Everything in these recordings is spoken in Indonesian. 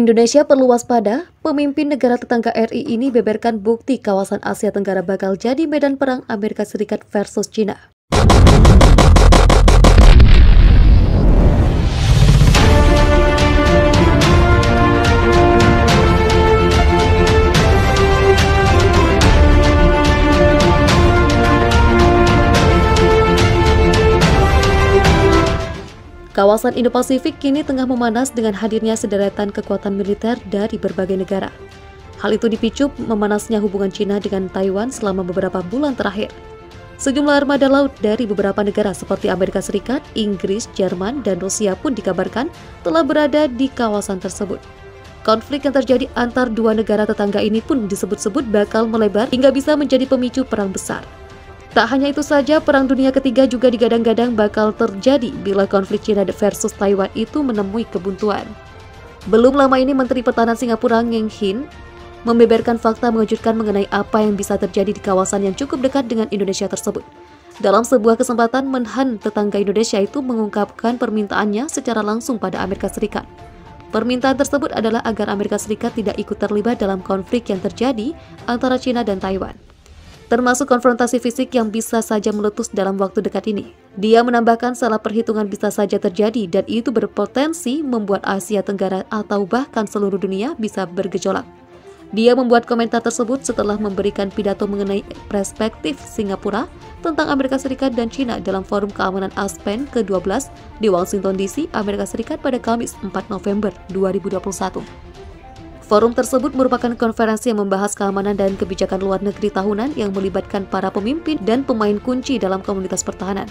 Indonesia perlu waspada, pemimpin negara tetangga RI ini beberkan bukti kawasan Asia Tenggara bakal jadi medan perang Amerika Serikat versus China. Kawasan Indo-Pasifik kini tengah memanas dengan hadirnya sederetan kekuatan militer dari berbagai negara. Hal itu dipicu memanasnya hubungan China dengan Taiwan selama beberapa bulan terakhir. Sejumlah armada laut dari beberapa negara seperti Amerika Serikat, Inggris, Jerman, dan Rusia pun dikabarkan telah berada di kawasan tersebut. Konflik yang terjadi antar dua negara tetangga ini pun disebut-sebut bakal melebar hingga bisa menjadi pemicu perang besar. Tak hanya itu saja, Perang Dunia Ketiga juga digadang-gadang bakal terjadi bila konflik China versus Taiwan itu menemui kebuntuan. Belum lama ini Menteri Pertahanan Singapura Ng Hin membeberkan fakta mengejutkan mengenai apa yang bisa terjadi di kawasan yang cukup dekat dengan Indonesia tersebut. Dalam sebuah kesempatan, Menhan tetangga Indonesia itu mengungkapkan permintaannya secara langsung pada Amerika Serikat. Permintaan tersebut adalah agar Amerika Serikat tidak ikut terlibat dalam konflik yang terjadi antara China dan Taiwan, termasuk konfrontasi fisik yang bisa saja meletus dalam waktu dekat ini. Dia menambahkan salah perhitungan bisa saja terjadi dan itu berpotensi membuat Asia Tenggara atau bahkan seluruh dunia bisa bergejolak. Dia membuat komentar tersebut setelah memberikan pidato mengenai perspektif Singapura tentang Amerika Serikat dan China dalam Forum Keamanan ASPEN ke-12 di Washington DC, Amerika Serikat pada Kamis 4 November 2021. Forum tersebut merupakan konferensi yang membahas keamanan dan kebijakan luar negeri tahunan yang melibatkan para pemimpin dan pemain kunci dalam komunitas pertahanan.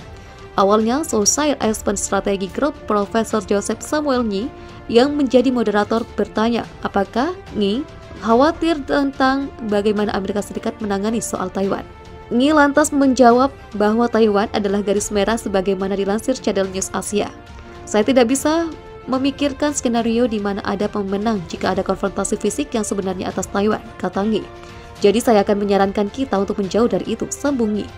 Awalnya, Southside Aspen Strategy Group Profesor Joseph Samuel Nyi yang menjadi moderator bertanya apakah Nyi khawatir tentang bagaimana Amerika Serikat menangani soal Taiwan. Nyi lantas menjawab bahwa Taiwan adalah garis merah sebagaimana dilansir Channel News Asia. Saya tidak bisa memikirkan skenario di mana ada pemenang jika ada konfrontasi fisik yang sebenarnya atas Taiwan, kata Nyi. Jadi saya akan menyarankan kita untuk menjauh dari itu, sambung Nyi.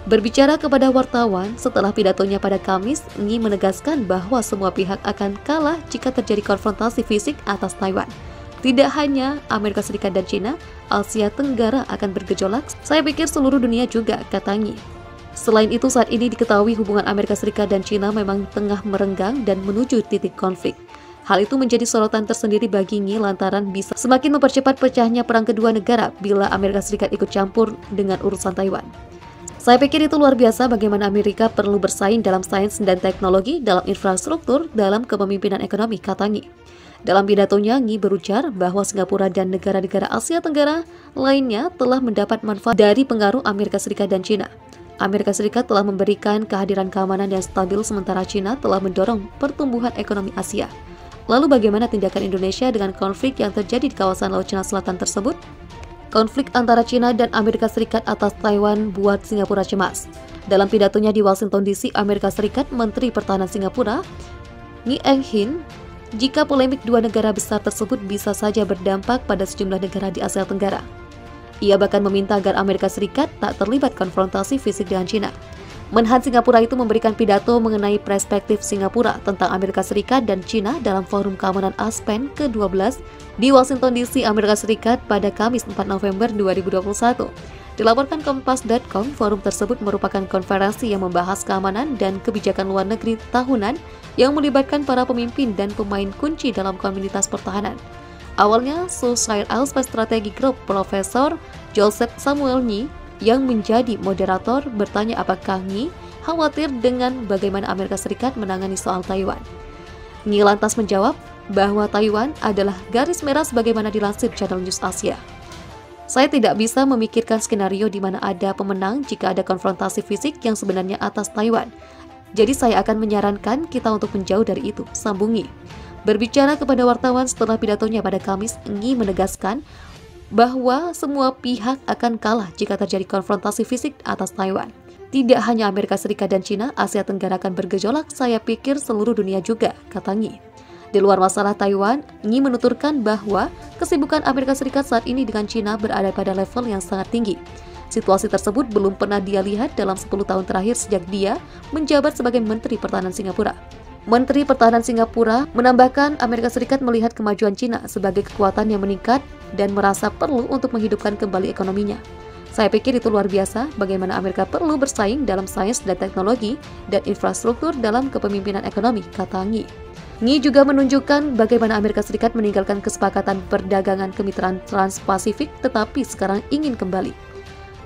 Berbicara kepada wartawan setelah pidatonya pada Kamis, Nyi menegaskan bahwa semua pihak akan kalah jika terjadi konfrontasi fisik atas Taiwan. Tidak hanya Amerika Serikat dan China, Asia Tenggara akan bergejolak. Saya pikir seluruh dunia juga, kata Nyi. Selain itu, saat ini diketahui hubungan Amerika Serikat dan China memang tengah merenggang dan menuju titik konflik. Hal itu menjadi sorotan tersendiri bagi Nyi lantaran bisa semakin mempercepat pecahnya perang kedua negara bila Amerika Serikat ikut campur dengan urusan Taiwan. Saya pikir itu luar biasa bagaimana Amerika perlu bersaing dalam sains dan teknologi, dalam infrastruktur, dalam kepemimpinan ekonomi, kata Nyi. Dalam pidatonya, Nyi berujar bahwa Singapura dan negara-negara Asia Tenggara lainnya telah mendapat manfaat dari pengaruh Amerika Serikat dan China. Amerika Serikat telah memberikan kehadiran keamanan yang stabil sementara China telah mendorong pertumbuhan ekonomi Asia. Lalu bagaimana tindakan Indonesia dengan konflik yang terjadi di kawasan Laut Cina Selatan tersebut? Konflik antara China dan Amerika Serikat atas Taiwan buat Singapura cemas. Dalam pidatonya di Washington DC, Amerika Serikat, Menteri Pertahanan Singapura Ng Hin, jika polemik dua negara besar tersebut bisa saja berdampak pada sejumlah negara di Asia Tenggara. Ia bahkan meminta agar Amerika Serikat tak terlibat konfrontasi fisik dengan China. Menhan Singapura itu memberikan pidato mengenai perspektif Singapura tentang Amerika Serikat dan China dalam Forum Keamanan ASPEN ke-12 di Washington DC, Amerika Serikat pada Kamis 4 November 2021. Dilaporkan Kompas.com, forum tersebut merupakan konferensi yang membahas keamanan dan kebijakan luar negeri tahunan yang melibatkan para pemimpin dan pemain kunci dalam komunitas pertahanan. Awalnya, Southside Aspen Strategy Group Profesor Joseph Samuel Nyi yang menjadi moderator bertanya apakah Nyi khawatir dengan bagaimana Amerika Serikat menangani soal Taiwan. Nyi lantas menjawab bahwa Taiwan adalah garis merah sebagaimana dilansir Channel News Asia. Saya tidak bisa memikirkan skenario di mana ada pemenang jika ada konfrontasi fisik yang sebenarnya atas Taiwan. Jadi saya akan menyarankan kita untuk menjauh dari itu, sambung Nyi. Berbicara kepada wartawan setelah pidatonya pada Kamis, Nyi menegaskan bahwa semua pihak akan kalah jika terjadi konfrontasi fisik atas Taiwan. Tidak hanya Amerika Serikat dan China, Asia Tenggara akan bergejolak, saya pikir seluruh dunia juga, kata Nyi. Di luar masalah Taiwan, Nyi menuturkan bahwa kesibukan Amerika Serikat saat ini dengan China berada pada level yang sangat tinggi. Situasi tersebut belum pernah dia lihat dalam 10 tahun terakhir sejak dia menjabat sebagai Menteri Pertahanan Singapura. Menteri Pertahanan Singapura menambahkan Amerika Serikat melihat kemajuan Cina sebagai kekuatan yang meningkat dan merasa perlu untuk menghidupkan kembali ekonominya. Saya pikir itu luar biasa bagaimana Amerika perlu bersaing dalam sains dan teknologi dan infrastruktur dalam kepemimpinan ekonomi, kata Ngi. Ngi juga menunjukkan bagaimana Amerika Serikat meninggalkan kesepakatan perdagangan kemitraan Trans-Pasifik tetapi sekarang ingin kembali.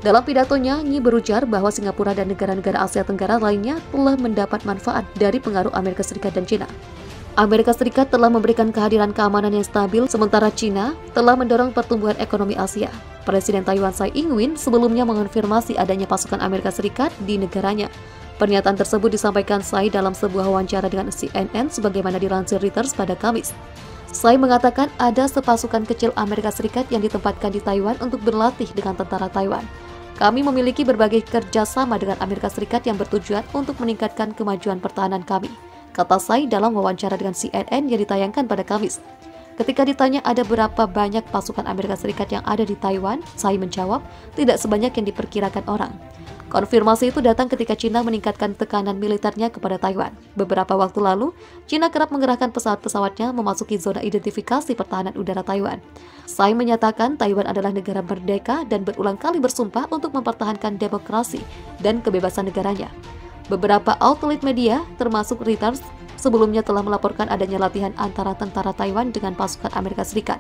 Dalam pidatonya, Ngi berujar bahwa Singapura dan negara-negara Asia Tenggara lainnya telah mendapat manfaat dari pengaruh Amerika Serikat dan Cina. Amerika Serikat telah memberikan kehadiran keamanan yang stabil, sementara Cina telah mendorong pertumbuhan ekonomi Asia. Presiden Taiwan Tsai Ing-wen sebelumnya mengonfirmasi adanya pasukan Amerika Serikat di negaranya. Pernyataan tersebut disampaikan Tsai dalam sebuah wawancara dengan CNN sebagaimana dilansir Reuters pada Kamis. Tsai mengatakan ada sepasukan kecil Amerika Serikat yang ditempatkan di Taiwan untuk berlatih dengan tentara Taiwan. Kami memiliki berbagai kerjasama dengan Amerika Serikat yang bertujuan untuk meningkatkan kemajuan pertahanan kami, kata Tsai dalam wawancara dengan CNN yang ditayangkan pada Kamis. Ketika ditanya ada berapa banyak pasukan Amerika Serikat yang ada di Taiwan, Tsai menjawab, tidak sebanyak yang diperkirakan orang. Konfirmasi itu datang ketika Cina meningkatkan tekanan militernya kepada Taiwan. Beberapa waktu lalu, Cina kerap mengerahkan pesawat-pesawatnya memasuki zona identifikasi pertahanan udara Taiwan. Tsai menyatakan Taiwan adalah negara merdeka dan berulang kali bersumpah untuk mempertahankan demokrasi dan kebebasan negaranya. Beberapa outlet media, termasuk Reuters, sebelumnya telah melaporkan adanya latihan antara tentara Taiwan dengan pasukan Amerika Serikat.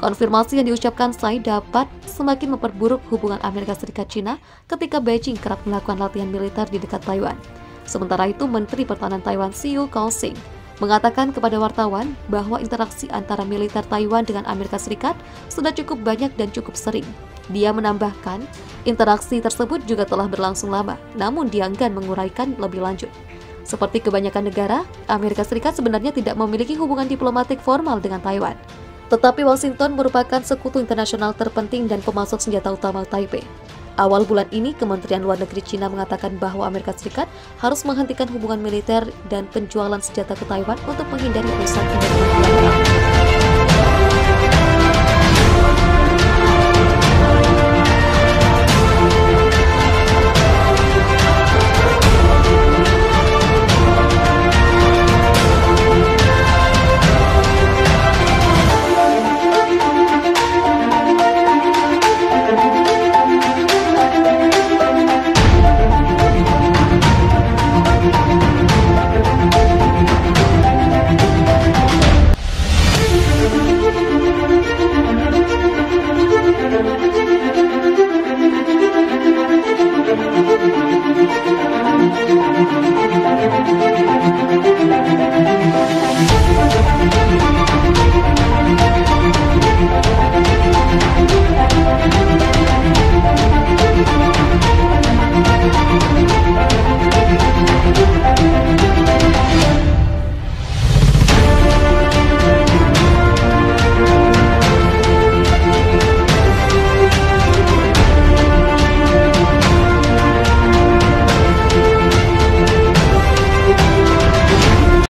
Konfirmasi yang diucapkan Tsai dapat semakin memperburuk hubungan Amerika Serikat-Cina ketika Beijing kerap melakukan latihan militer di dekat Taiwan. Sementara itu, Menteri Pertahanan Taiwan Siu Kaohsing mengatakan kepada wartawan bahwa interaksi antara militer Taiwan dengan Amerika Serikat sudah cukup banyak dan cukup sering. Dia menambahkan, interaksi tersebut juga telah berlangsung lama, namun dia enggan menguraikan lebih lanjut. Seperti kebanyakan negara, Amerika Serikat sebenarnya tidak memiliki hubungan diplomatik formal dengan Taiwan. Tetapi Washington merupakan sekutu internasional terpenting dan pemasok senjata utama Taipei. Awal bulan ini, Kementerian Luar Negeri Cina mengatakan bahwa Amerika Serikat harus menghentikan hubungan militer dan penjualan senjata ke Taiwan untuk menghindari urusan